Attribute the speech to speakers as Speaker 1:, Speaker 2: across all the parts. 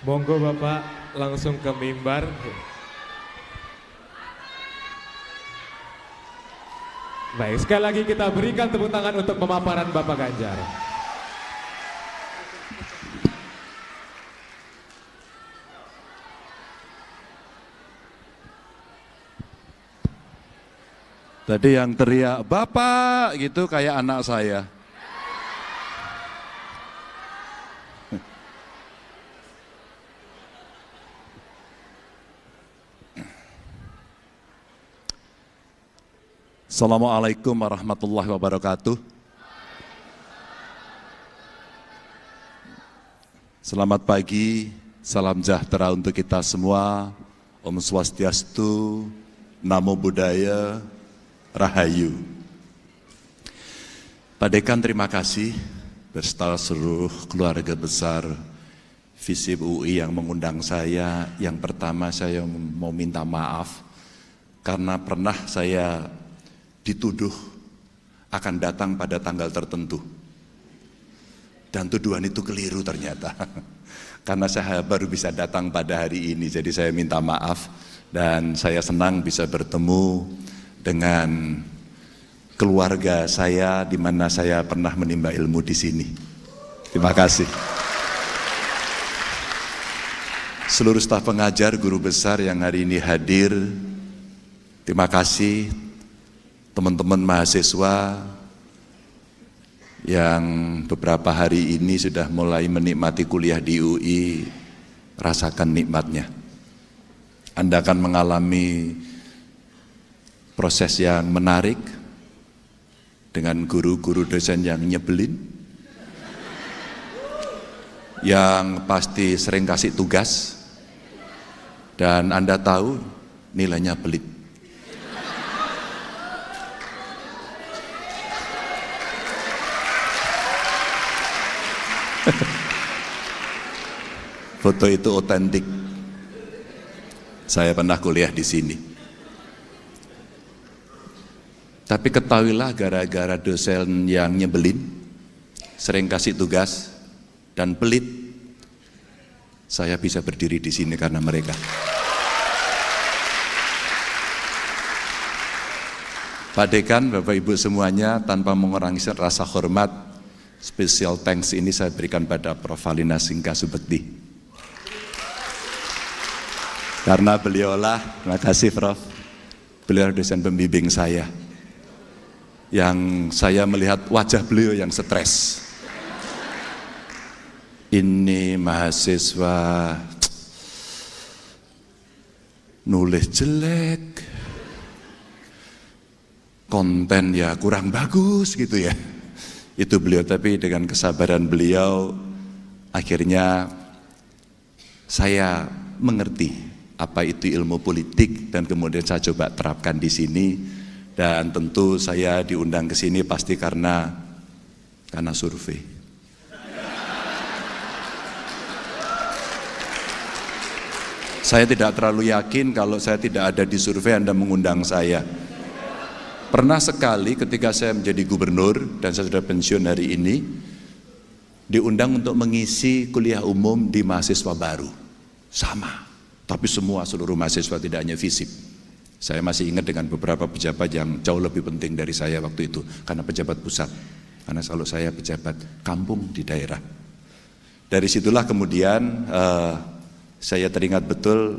Speaker 1: Monggo Bapak langsung ke mimbar. Baik, sekali lagi kita berikan tepuk tangan untuk pemaparan Bapak Ganjar.
Speaker 2: Tadi yang teriak, "Bapak!" gitu kayak anak saya. Assalamualaikum warahmatullahi wabarakatuh. Selamat pagi, salam sejahtera untuk kita semua. Om Swastiastu, Namo Buddhaya, Rahayu. Pak Dekan, terima kasih beserta seluruh keluarga besar FISIP UI yang mengundang saya. Yang pertama saya mau minta maaf karena pernah saya dituduh akan datang pada tanggal tertentu. Dan tuduhan itu keliru ternyata. Karena saya baru bisa datang pada hari ini, jadi saya minta maaf. Dan saya senang bisa bertemu dengan keluarga saya di mana saya pernah menimba ilmu di sini. Terima kasih. Seluruh staf pengajar, guru besar yang hari ini hadir, terima kasih. Teman-teman mahasiswa yang beberapa hari ini sudah mulai menikmati kuliah di UI, rasakan nikmatnya. Anda akan mengalami proses yang menarik dengan guru-guru dosen yang nyebelin, yang pasti sering kasih tugas, dan Anda tahu nilainya pelit. Foto itu otentik. Saya pernah kuliah di sini. Tapi ketahuilah gara-gara dosen yang nyebelin, sering kasih tugas, dan pelit, saya bisa berdiri di sini karena mereka. Pak Dekan, Bapak Ibu semuanya, tanpa mengurangi rasa hormat, special thanks ini saya berikan pada Prof. Valina Singka Subekti. Karena beliaulah, terima kasih Prof, beliau dosen pembimbing saya, yang saya melihat wajah beliau yang stres. Ini mahasiswa nulis jelek, konten ya kurang bagus gitu ya. Itu beliau, tapi dengan kesabaran beliau akhirnya saya mengerti apa itu ilmu politik dan kemudian saya coba terapkan di sini. Dan tentu saya diundang ke sini pasti karena survei. Saya tidak terlalu yakin kalau saya tidak ada di survei Anda mengundang saya. Pernah sekali ketika saya menjadi gubernur dan saya sudah pensiun hari ini, diundang untuk mengisi kuliah umum di mahasiswa baru. Sama, tapi semua seluruh mahasiswa, tidak hanya FISIP. Saya masih ingat dengan beberapa pejabat yang jauh lebih penting dari saya waktu itu, karena pejabat pusat. Karena kalau saya pejabat kampung di daerah. Dari situlah kemudian saya teringat betul,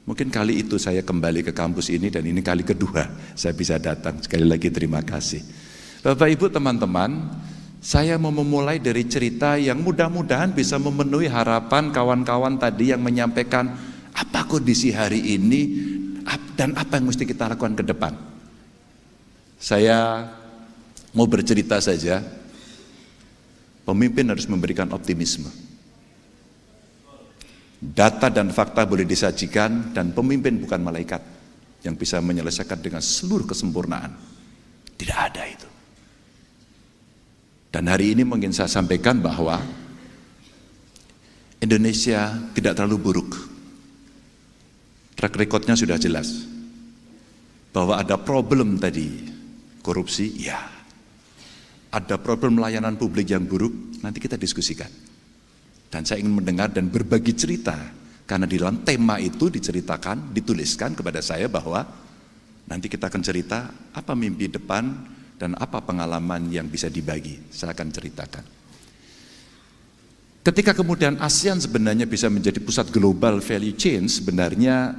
Speaker 2: mungkin kali itu saya kembali ke kampus ini dan ini kali kedua saya bisa datang. Sekali lagi terima kasih. Bapak Ibu teman-teman, saya mau memulai dari cerita yang mudah-mudahan bisa memenuhi harapan kawan-kawan tadi yang menyampaikan apa kondisi hari ini dan apa yang mesti kita lakukan ke depan. Saya mau bercerita saja, pemimpin harus memberikan optimisme. Data dan fakta boleh disajikan dan pemimpin bukan malaikat yang bisa menyelesaikan dengan seluruh kesempurnaan. Tidak ada itu. Dan hari ini mungkin saya sampaikan bahwa Indonesia tidak terlalu buruk. Track recordnya sudah jelas. Bahwa ada problem tadi, korupsi, ya. Ada problem layanan publik yang buruk, nanti kita diskusikan. Dan saya ingin mendengar dan berbagi cerita, karena di dalam tema itu diceritakan, dituliskan kepada saya bahwa nanti kita akan cerita apa mimpi depan dan apa pengalaman yang bisa dibagi. Saya akan ceritakan. Ketika kemudian ASEAN sebenarnya bisa menjadi pusat global value chain, sebenarnya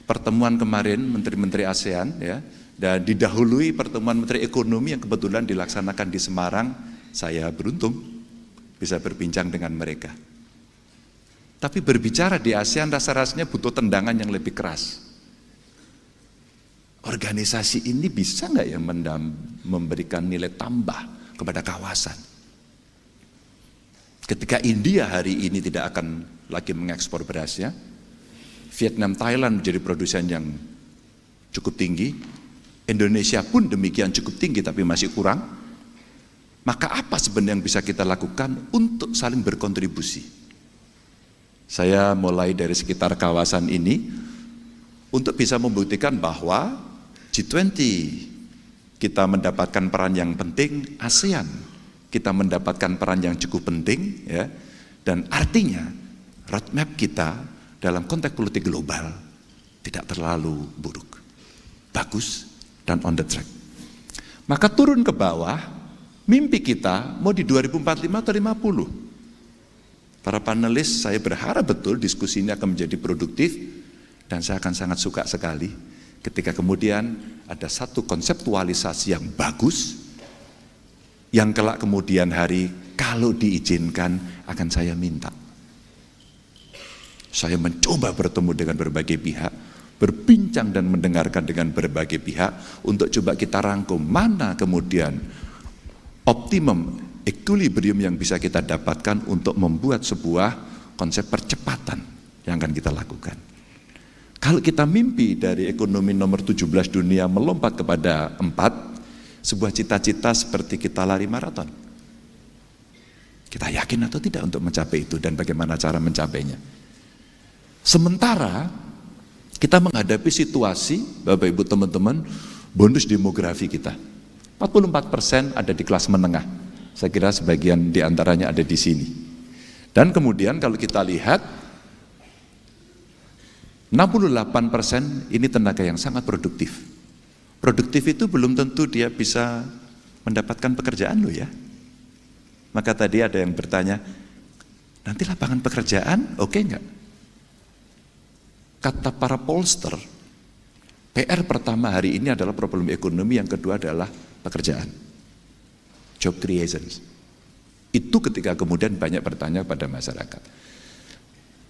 Speaker 2: pertemuan kemarin menteri-menteri ASEAN ya, dan didahului pertemuan menteri ekonomi yang kebetulan dilaksanakan di Semarang, saya beruntung bisa berbincang dengan mereka. Tapi berbicara di ASEAN rasa-rasanya butuh tendangan yang lebih keras. Organisasi ini bisa nggak ya memberikan nilai tambah kepada kawasan? Ketika India hari ini tidak akan lagi mengekspor berasnya, Vietnam, Thailand menjadi produsen yang cukup tinggi, Indonesia pun demikian cukup tinggi tapi masih kurang. Maka apa sebenarnya yang bisa kita lakukan untuk saling berkontribusi? Saya mulai dari sekitar kawasan ini untuk bisa membuktikan bahwa G20 kita mendapatkan peran yang penting, ASEAN kita mendapatkan peran yang cukup penting ya, dan artinya roadmap kita dalam konteks politik global tidak terlalu buruk, bagus dan on the track. Maka turun ke bawah, mimpi kita mau di 2045 atau 50. Para panelis, saya berharap betul diskusi ini akan menjadi produktif, dan saya akan sangat suka sekali ketika kemudian ada satu konseptualisasi yang bagus, yang kelak kemudian hari kalau diizinkan akan saya minta. Saya mencoba bertemu dengan berbagai pihak, berbincang dan mendengarkan dengan berbagai pihak untuk coba kita rangkum mana kemudian optimum equilibrium yang bisa kita dapatkan untuk membuat sebuah konsep percepatan yang akan kita lakukan. Kalau kita mimpi dari ekonomi nomor 17 dunia melompat kepada 4, sebuah cita-cita seperti kita lari maraton. Kita yakin atau tidak untuk mencapai itu dan bagaimana cara mencapainya? Sementara kita menghadapi situasi, Bapak Ibu teman-teman, bonus demografi kita. 44% ada di kelas menengah. Saya kira sebagian diantaranya ada di sini. Dan kemudian kalau kita lihat, 68% ini tenaga yang sangat produktif. Produktif itu belum tentu dia bisa mendapatkan pekerjaan loh ya. Maka tadi ada yang bertanya, nanti lapangan pekerjaan oke enggak? Kata para pollster, PR pertama hari ini adalah problem ekonomi, yang kedua adalah pekerjaan, job creation. Itu ketika kemudian banyak bertanya pada masyarakat.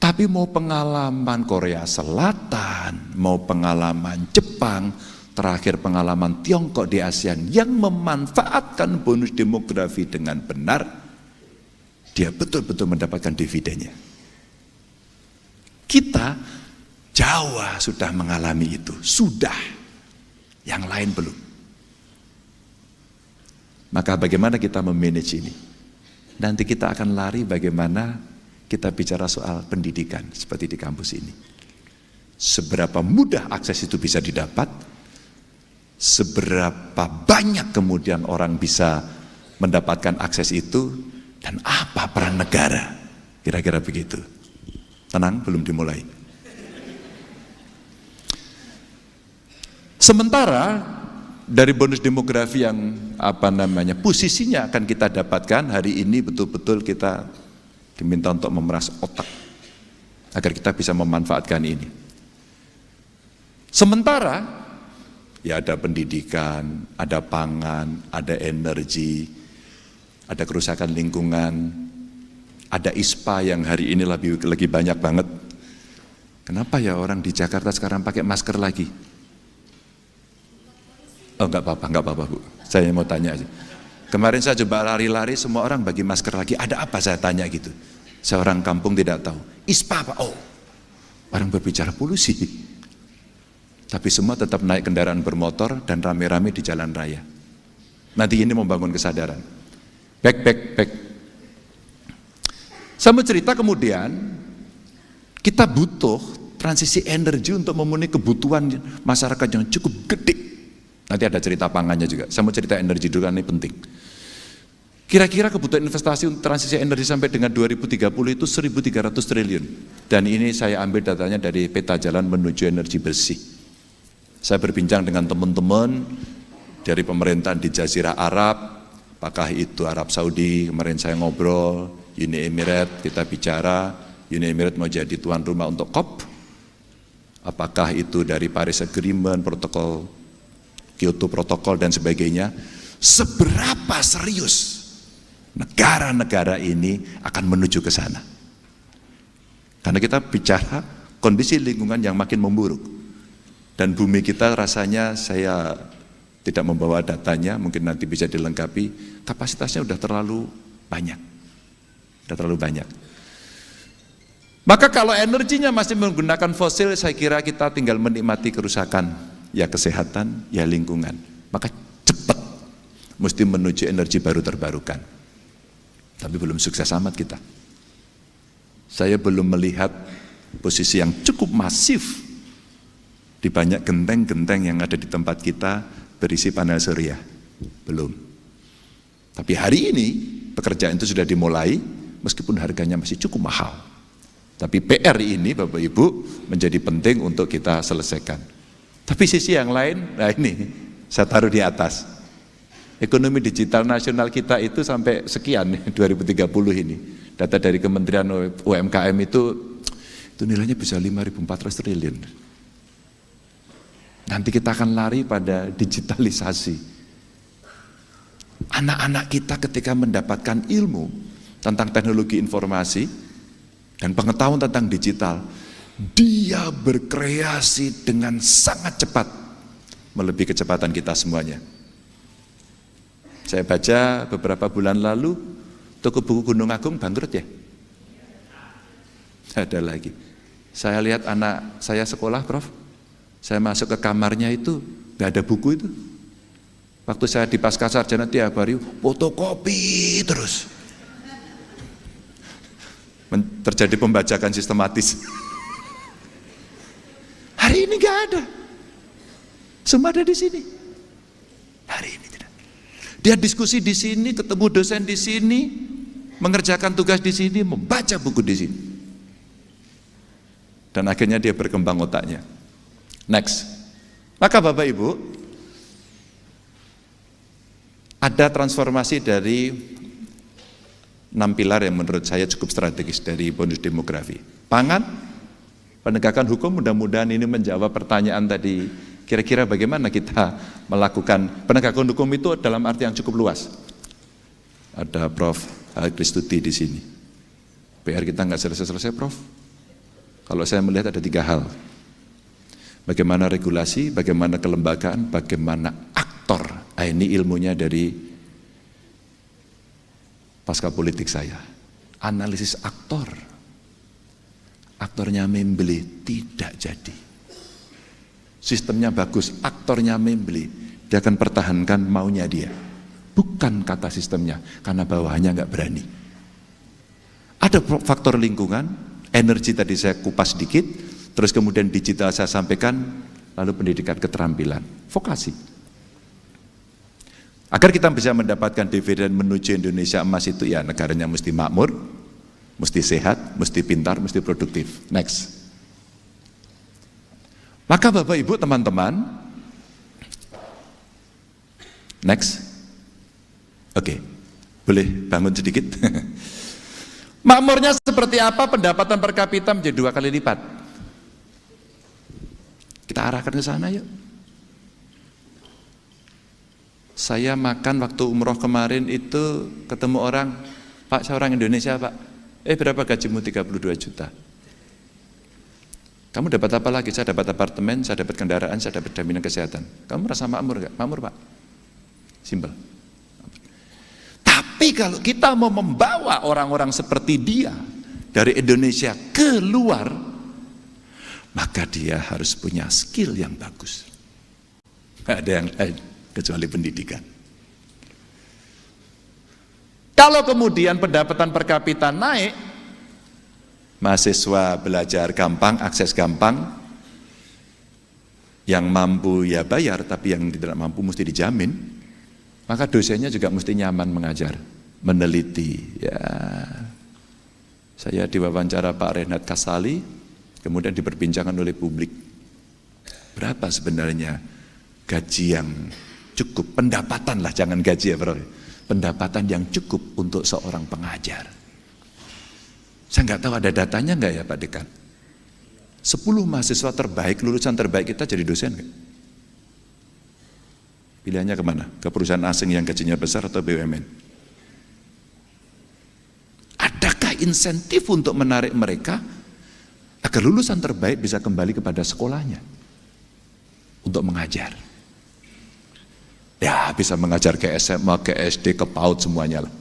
Speaker 2: Tapi mau pengalaman Korea Selatan, mau pengalaman Jepang, terakhir pengalaman Tiongkok di ASEAN yang memanfaatkan bonus demografi dengan benar, dia betul-betul mendapatkan dividennya. Kita Jawa sudah mengalami itu, sudah, yang lain belum. Maka bagaimana kita memanage ini? Nanti kita akan lari bagaimana kita bicara soal pendidikan seperti di kampus ini. Seberapa mudah akses itu bisa didapat, seberapa banyak kemudian orang bisa mendapatkan akses itu, dan apa peran negara, kira-kira begitu. Tenang, belum dimulai. Sementara dari bonus demografi yang posisinya akan kita dapatkan hari ini, betul-betul kita diminta untuk memeras otak agar kita bisa memanfaatkan ini. Sementara ya ada pendidikan, ada pangan, ada energi, ada kerusakan lingkungan, ada ISPA yang hari ini lagi banyak banget. Kenapa ya orang di Jakarta sekarang pakai masker lagi? Oh enggak apa-apa Bu, saya mau tanya aja. Kemarin saya coba lari-lari, semua orang bagi masker lagi, ada apa saya tanya gitu. Seorang kampung tidak tahu, ISPA apa? Oh, orang berbicara polusi. Tapi semua tetap naik kendaraan bermotor dan rame-rame di jalan raya. Nanti ini membangun kesadaran. Back. Saya mau cerita kemudian, kita butuh transisi energi untuk memenuhi kebutuhan masyarakat yang cukup gede. Nanti ada cerita pangannya juga. Saya mau cerita energi dulu, ini penting. Kira-kira kebutuhan investasi untuk transisi energi sampai dengan 2030 itu 1.300 triliun. Dan ini saya ambil datanya dari peta jalan menuju energi bersih. Saya berbincang dengan teman-teman dari pemerintahan di Jazirah Arab, apakah itu Arab Saudi, kemarin saya ngobrol, Uni Emirat, kita bicara, Uni Emirat mau jadi tuan rumah untuk COP, apakah itu dari Paris Agreement, protokol, Kyoto Protokol dan sebagainya, seberapa serius negara-negara ini akan menuju ke sana. Karena kita bicara kondisi lingkungan yang makin memburuk. Dan bumi kita rasanya, saya tidak membawa datanya, mungkin nanti bisa dilengkapi, kapasitasnya udah terlalu banyak. Udah terlalu banyak. Maka kalau energinya masih menggunakan fosil, saya kira kita tinggal menikmati kerusakan, ya kesehatan, ya lingkungan. Maka cepat mesti menuju energi baru terbarukan. Tapi belum sukses amat kita. Saya belum melihat posisi yang cukup masif di banyak genteng-genteng yang ada di tempat kita berisi panel surya. Belum. Tapi hari ini pekerjaan itu sudah dimulai meskipun harganya masih cukup mahal. Tapi PR ini Bapak Ibu menjadi penting untuk kita selesaikan. Tapi sisi yang lain, nah ini saya taruh di atas. Ekonomi digital nasional kita itu sampai sekian 2030 ini. Data dari Kementerian UMKM itu nilainya bisa 5.400 triliun. Nanti kita akan lari pada digitalisasi. Anak-anak kita ketika mendapatkan ilmu tentang teknologi informasi dan pengetahuan tentang digital, dia berkreasi dengan sangat cepat, melebihi kecepatan kita semuanya. Saya baca beberapa bulan lalu, toko buku Gunung Agung bangkrut ya? Ada lagi. Saya lihat anak saya sekolah, Prof. Saya masuk ke kamarnya itu, gak ada buku itu. Waktu saya di pasca sarjana tiap hari, fotokopi terus. Terjadi pembajakan sistematis. Hari ini gak ada. Semua ada di sini. Hari ini tidak. Dia diskusi di sini, ketemu dosen di sini, mengerjakan tugas di sini, membaca buku di sini. Dan akhirnya dia berkembang otaknya. Next. Maka Bapak Ibu, ada transformasi dari 6 pilar yang menurut saya cukup strategis dari bonus demografi. Pangan, penegakan hukum, mudah-mudahan ini menjawab pertanyaan tadi. Kira-kira bagaimana kita melakukan penegakan hukum itu dalam arti yang cukup luas. Ada Prof. Kristuti di sini. PR kita nggak selesai-selesai, Prof. Kalau saya melihat ada 3 hal. Bagaimana regulasi, bagaimana kelembagaan, bagaimana aktor. Ini ilmunya dari pasca politik saya. Analisis aktor. Aktornya membeli, tidak jadi. Sistemnya bagus, aktornya membeli, dia akan pertahankan maunya dia. Bukan kata sistemnya, karena bawahannya nggak berani. Ada faktor lingkungan, energi tadi saya kupas sedikit, terus kemudian digital saya sampaikan, lalu pendidikan keterampilan, vokasi. Agar kita bisa mendapatkan dividen menuju Indonesia emas itu, ya negaranya mesti makmur, mesti sehat, mesti pintar, mesti produktif. Next. Maka Bapak Ibu teman-teman, next, oke, boleh bangun sedikit. Makmurnya seperti apa? Pendapatan per kapita menjadi 2 kali lipat. Kita arahkan ke sana yuk. Saya makan waktu umroh kemarin itu ketemu orang, Pak saya orang Indonesia Pak, berapa gajimu? 32 juta. Kamu dapat apa lagi? Saya dapat apartemen, saya dapat kendaraan, saya dapat jaminan kesehatan. Kamu merasa makmur gak? Makmur Pak. Simpel. Tapi kalau kita mau membawa orang-orang seperti dia dari Indonesia keluar, maka dia harus punya skill yang bagus. Gak ada yang lain kecuali pendidikan. Kalau kemudian pendapatan per kapita naik, mahasiswa belajar gampang, akses gampang, yang mampu ya bayar, tapi yang tidak mampu mesti dijamin, maka dosennya juga mesti nyaman mengajar. meneliti. Ya, saya diwawancara Pak Renat Kasali, kemudian diperbincangkan oleh publik. Berapa sebenarnya gaji yang cukup, pendapatan lah, jangan gaji ya Bro, pendapatan yang cukup untuk seorang pengajar. Saya nggak tahu ada datanya nggak ya Pak Dekan. 10 mahasiswa terbaik, lulusan terbaik kita jadi dosen nggak? Pilihannya kemana? Ke perusahaan asing yang gajinya besar atau BUMN? Adakah insentif untuk menarik mereka agar lulusan terbaik bisa kembali kepada sekolahnya untuk mengajar? Ya, bisa mengajar ke SMA, ke SD, ke PAUD semuanya lah.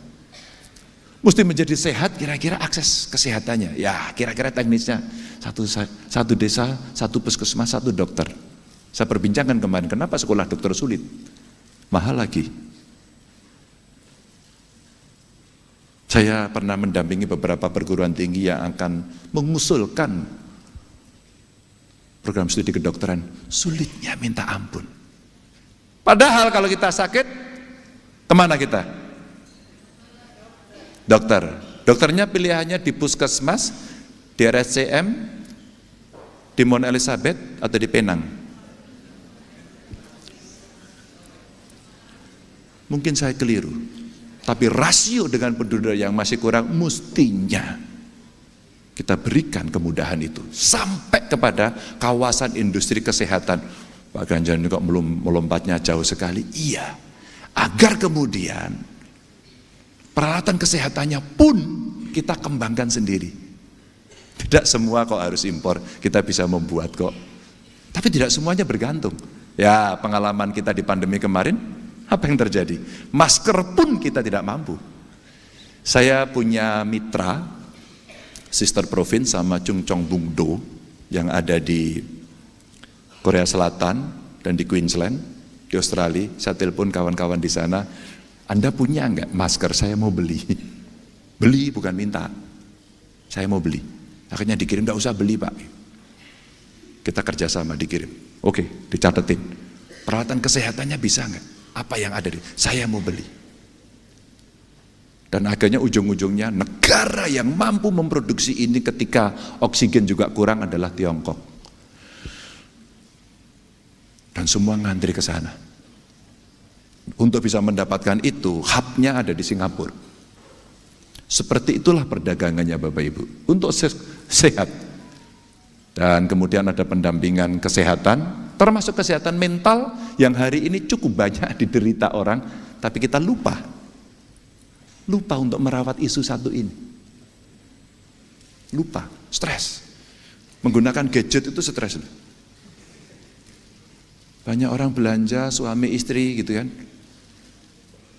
Speaker 2: Mesti menjadi sehat, kira-kira akses kesehatannya. Ya, kira-kira teknisnya. Satu desa, satu puskesmas, satu dokter. Saya perbincangkan kemarin, kenapa sekolah dokter sulit? Mahal lagi. Saya pernah mendampingi beberapa perguruan tinggi yang akan mengusulkan program studi kedokteran. Sulitnya minta ampun. Padahal kalau kita sakit, kemana kita? Dokter. Dokternya pilihannya di puskesmas, di RSCM, di Mount Elizabeth, atau di Penang. Mungkin saya keliru, tapi rasio dengan penduduk yang masih kurang, mestinya kita berikan kemudahan itu sampai kepada kawasan industri kesehatan. Pak Ganjar ini kok belum melompatnya jauh sekali. Iya, agar kemudian peralatan kesehatannya pun kita kembangkan sendiri. Tidak semua kok harus impor, kita bisa membuat kok. Tapi tidak semuanya bergantung. Ya, pengalaman kita di pandemi kemarin, apa yang terjadi? Masker pun kita tidak mampu. Saya punya mitra, Sister Province sama Chung Chong Bung Do, yang ada di Korea Selatan dan di Queensland, di Australia. Saya telepon kawan-kawan di sana, Anda punya enggak masker? Saya mau beli. Beli bukan minta. Saya mau beli. Akhirnya dikirim, enggak usah beli Pak. Kita kerjasama dikirim. Oke, dicatetin. Peralatan kesehatannya bisa enggak? Apa yang ada di? Saya mau beli. Dan akhirnya ujung-ujungnya negara yang mampu memproduksi ini ketika oksigen juga kurang adalah Tiongkok. Dan semua ngantri ke sana. Untuk bisa mendapatkan itu, hubnya ada di Singapura. Seperti itulah perdagangannya Bapak Ibu. Untuk sehat. Dan kemudian ada pendampingan kesehatan, termasuk kesehatan mental yang hari ini cukup banyak diderita orang, tapi kita lupa untuk merawat isu satu ini. Lupa, stres. Menggunakan gadget itu stres. Banyak orang belanja, suami istri gitu kan.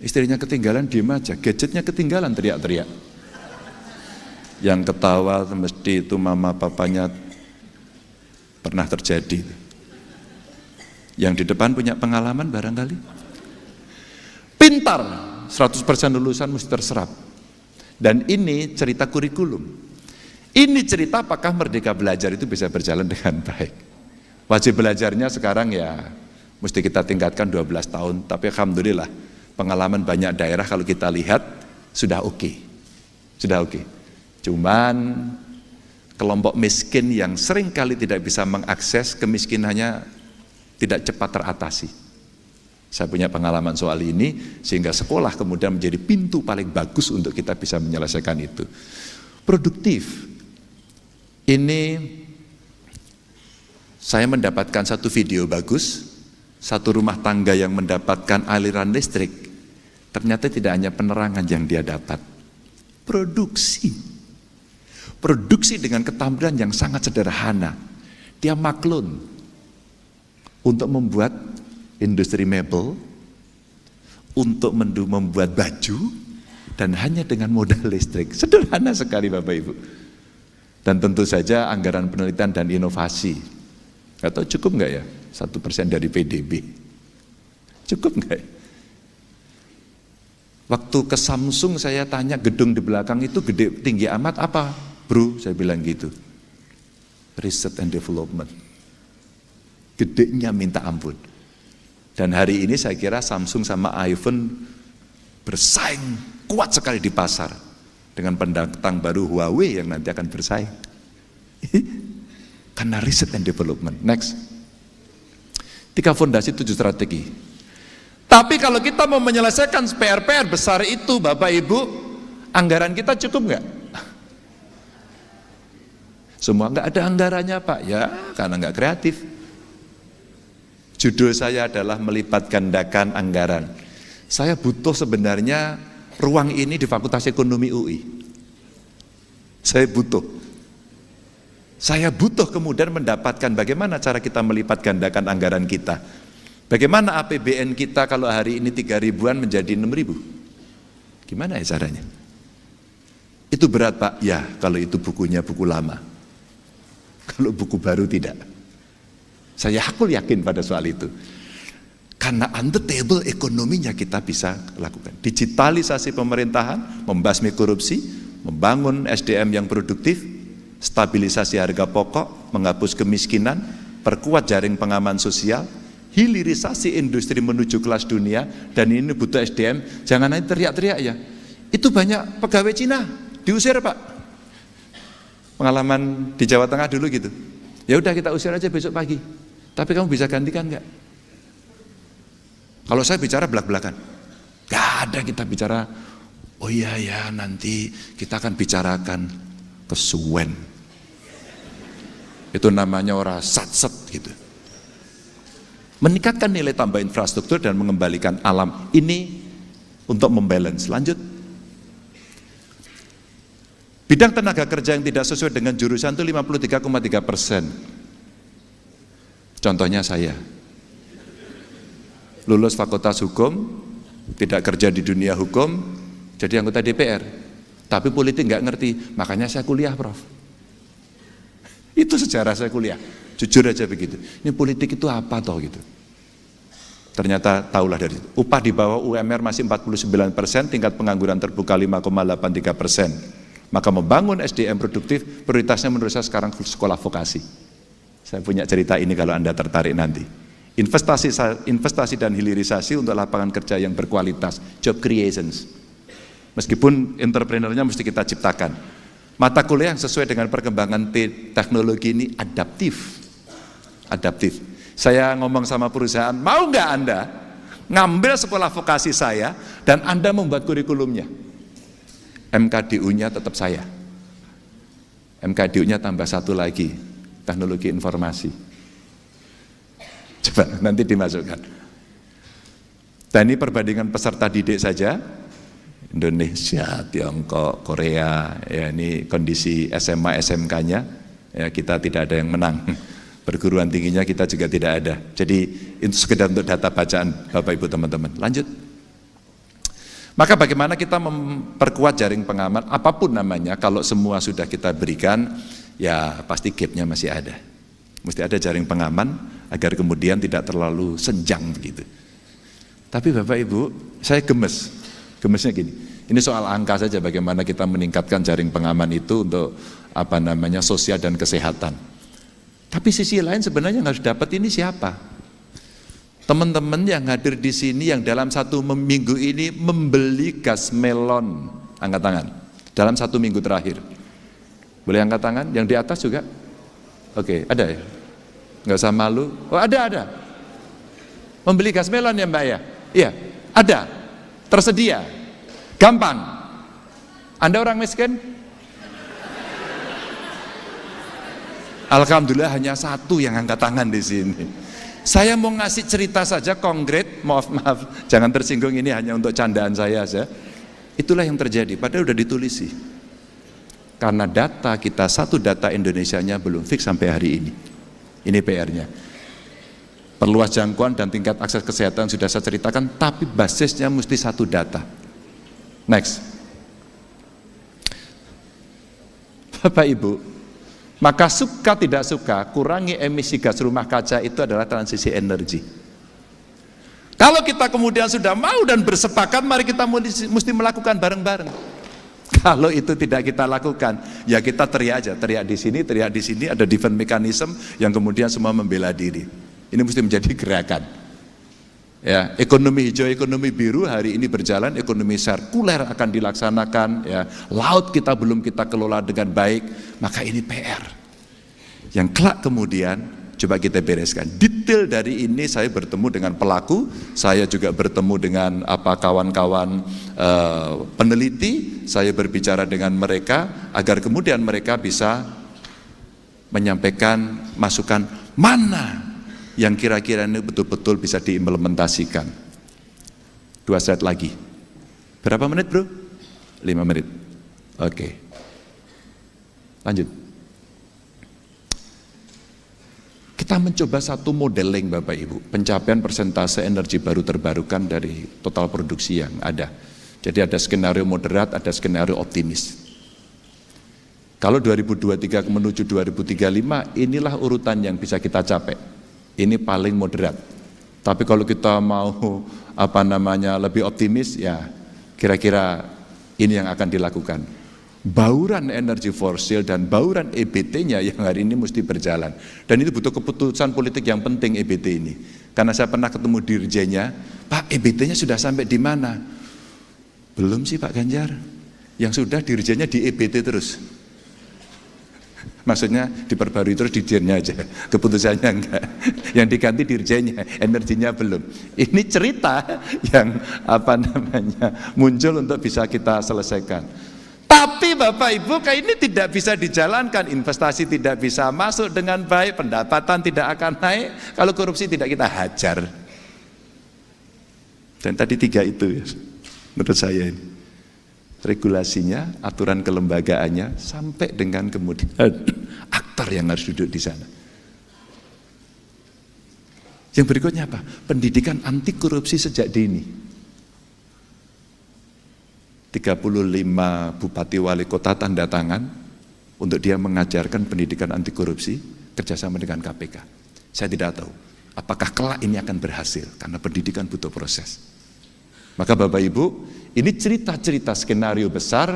Speaker 2: Istrinya ketinggalan, diem aja, gadgetnya ketinggalan, teriak-teriak. Yang ketawa mesti itu mama papanya. Pernah terjadi. Yang di depan punya pengalaman barangkali. Pintar, 100% lulusan mesti terserap. Dan ini cerita kurikulum. Ini cerita apakah Merdeka Belajar itu bisa berjalan dengan baik. Wajib belajarnya sekarang ya mesti kita tingkatkan 12 tahun. Tapi alhamdulillah pengalaman banyak daerah kalau kita lihat sudah oke. Sudah oke. Cuman kelompok miskin yang sering kali tidak bisa mengakses kemiskinannya tidak cepat teratasi. Saya punya pengalaman soal ini, sehingga sekolah kemudian menjadi pintu paling bagus untuk kita bisa menyelesaikan itu. Produktif. Ini saya mendapatkan satu video bagus, satu rumah tangga yang mendapatkan aliran listrik, ternyata tidak hanya penerangan yang dia dapat, produksi dengan keterampilan yang sangat sederhana. Dia maklun untuk membuat industri mebel, untuk membuat baju, dan hanya dengan modal listrik. Sederhana sekali Bapak Ibu. Dan tentu saja anggaran penelitian dan inovasi. Atau cukup enggak ya 1% dari PDB? Cukup enggak ya? Waktu ke Samsung saya tanya gedung di belakang itu gede tinggi amat apa? Bro, saya bilang gitu. Research and Development. Gedenya minta ampun. Dan hari ini saya kira Samsung sama iPhone bersaing kuat sekali di pasar dengan pendatang baru Huawei yang nanti akan bersaing. Karena riset and development. Next. 3 fondasi, 7 strategi. Tapi kalau kita mau menyelesaikan PR-PR besar itu, Bapak Ibu, anggaran kita cukup nggak? Semua nggak ada anggarannya, Pak. Ya, karena nggak kreatif. Judul saya adalah melipat gandakan anggaran. Saya butuh sebenarnya ruang ini di Fakultas Ekonomi UI. Saya butuh kemudian mendapatkan bagaimana cara kita melipat gandakan anggaran kita. Bagaimana APBN kita kalau hari ini 3 ribuan menjadi 6 ribu. Gimana ya caranya? Itu berat, Pak. Ya, kalau itu bukunya buku lama. Kalau buku baru tidak. Saya yakin pada soal itu. Karena on the table ekonominya kita bisa lakukan. Digitalisasi pemerintahan, membasmi korupsi, membangun SDM yang produktif, stabilisasi harga pokok, menghapus kemiskinan, perkuat jaring pengaman sosial, hilirisasi industri menuju kelas dunia, dan ini butuh SDM, jangan nanti teriak-teriak ya. Itu banyak pegawai Cina, diusir Pak. Pengalaman di Jawa Tengah dulu gitu. Ya udah kita usir aja besok pagi. Tapi kamu bisa gantikan enggak? Kalau saya bicara belak-belakan. Gak ada kita bicara, oh iya ya nanti kita akan bicarakan kesuwen. Itu namanya orang sat-set gitu. Meningkatkan nilai tambah infrastruktur dan mengembalikan alam ini untuk membalance. Lanjut. Bidang tenaga kerja yang tidak sesuai dengan jurusan itu 53,3%. Contohnya saya. Lulus fakultas hukum, tidak kerja di dunia hukum, jadi anggota DPR. Tapi politik nggak ngerti, makanya saya kuliah, Prof. Itu sejarah saya kuliah. Jujur aja begitu. Ini politik itu apa toh gitu. Ternyata tahulah dari itu. Upah di bawah UMR masih 49%, tingkat pengangguran terbuka 5,83%. Maka membangun SDM produktif, prioritasnya menurut saya sekarang sekolah vokasi. Saya punya cerita ini kalau Anda tertarik nanti. Investasi dan hilirisasi untuk lapangan kerja yang berkualitas, job creations. Meskipun entrepreneurnya mesti kita ciptakan. Mata kuliah yang sesuai dengan perkembangan teknologi ini adaptif. Saya ngomong sama perusahaan, mau nggak Anda ngambil sekolah vokasi saya dan Anda membuat kurikulumnya? MKDU-nya tetap saya. MKDU-nya tambah satu lagi, teknologi informasi. Coba nanti dimasukkan. Dan ini perbandingan peserta didik saja. Indonesia, Tiongkok, Korea, ya ini kondisi SMA, SMK-nya, ya kita tidak ada yang menang. Perguruan tingginya kita juga tidak ada. Jadi itu sekedar untuk data bacaan Bapak Ibu teman-teman. Lanjut. Maka bagaimana kita memperkuat jaring pengaman, apapun namanya, kalau semua sudah kita berikan, ya pasti gap-nya masih ada. Mesti ada jaring pengaman, agar kemudian tidak terlalu senjang begitu. Tapi Bapak Ibu, saya gemesnya gini, ini soal angka saja bagaimana kita meningkatkan jaring pengaman itu untuk sosial dan kesehatan. Tapi sisi lain sebenarnya yang harus dapat ini siapa? Teman-teman yang hadir di sini yang dalam 1 minggu ini membeli gas melon, angkat tangan. Dalam 1 minggu terakhir. Boleh angkat tangan? Yang di atas juga? Oke, ada ya? Nggak usah malu. Oh ada. Membeli gas melon ya Mbak ya? Iya, ada. Tersedia. Gampang. Anda orang miskin? Alhamdulillah hanya 1 yang angkat tangan di sini. Saya mau ngasih cerita saja konkret, maaf, jangan tersinggung, ini hanya untuk candaan saya saja. Itulah yang terjadi, padahal udah ditulis sih. Karena data kita, 1 data Indonesianya belum fix sampai hari ini. Ini PR-nya. Perluas jangkauan dan tingkat akses kesehatan sudah saya ceritakan, tapi basisnya mesti 1 data. Next. Bapak Ibu, maka suka tidak suka, kurangi emisi gas rumah kaca itu adalah transisi energi. Kalau kita kemudian sudah mau dan bersepakat, mari kita mesti melakukan bareng-bareng. Kalau itu tidak kita lakukan, ya kita teriak aja, teriak di sini, ada defense mechanism yang kemudian semua membela diri. Ini mesti menjadi gerakan. Ya, ekonomi hijau, ekonomi biru hari ini berjalan, ekonomi sirkuler akan dilaksanakan, ya. Laut kita belum kita kelola dengan baik, maka ini PR. Yang kelak kemudian coba kita bereskan. Detail dari ini saya bertemu dengan pelaku, saya juga bertemu dengan kawan-kawan peneliti, saya berbicara dengan mereka agar kemudian mereka bisa menyampaikan masukan mana yang kira-kira ini betul-betul bisa diimplementasikan. 2 slide lagi. Berapa menit bro? 5 menit. Oke. Lanjut. Kita mencoba satu modeling Bapak Ibu, pencapaian persentase energi baru terbarukan dari total produksi yang ada. Jadi ada skenario moderat, ada skenario optimis. Kalau 2023 menuju 2035, inilah urutan yang bisa kita capai. Ini paling moderat. Tapi kalau kita mau lebih optimis, ya kira-kira ini yang akan dilakukan. Bauran energi fosil dan bauran EBT-nya yang hari ini mesti berjalan. Dan itu butuh keputusan politik yang penting EBT ini. Karena saya pernah ketemu dirjennya, Pak EBT-nya sudah sampai di mana? Belum sih Pak Ganjar. Yang sudah dirjennya di EBT terus. Maksudnya diperbarui terus dirjennya aja, keputusannya enggak. Yang diganti dirjennya, energinya belum. Ini cerita yang muncul untuk bisa kita selesaikan. Tapi Bapak Ibu, kayak ini tidak bisa dijalankan, investasi tidak bisa masuk dengan baik, pendapatan tidak akan naik kalau korupsi tidak kita hajar. Dan tadi 3 itu ya, menurut saya ini. Regulasinya, aturan kelembagaannya, sampai dengan kemudian aktor yang harus duduk di sana. Yang berikutnya apa? Pendidikan anti korupsi sejak dini. 35 bupati wali kota tanda tangan untuk dia mengajarkan pendidikan anti korupsi kerjasama dengan KPK. Saya tidak tahu apakah kelak ini akan berhasil karena pendidikan butuh proses. Maka Bapak Ibu, ini cerita-cerita skenario besar,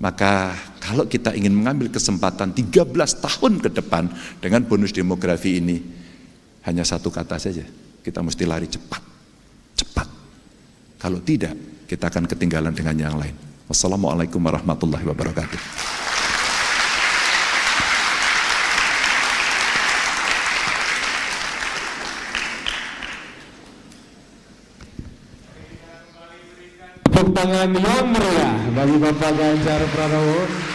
Speaker 2: maka kalau kita ingin mengambil kesempatan 13 tahun ke depan dengan bonus demografi ini, hanya satu kata saja, kita mesti lari cepat, cepat. Kalau tidak, kita akan ketinggalan dengan yang lain. Wassalamualaikum warahmatullahi wabarakatuh.
Speaker 1: Tepuk tangan yang meriah bagi Bapak Ganjar Pranowo.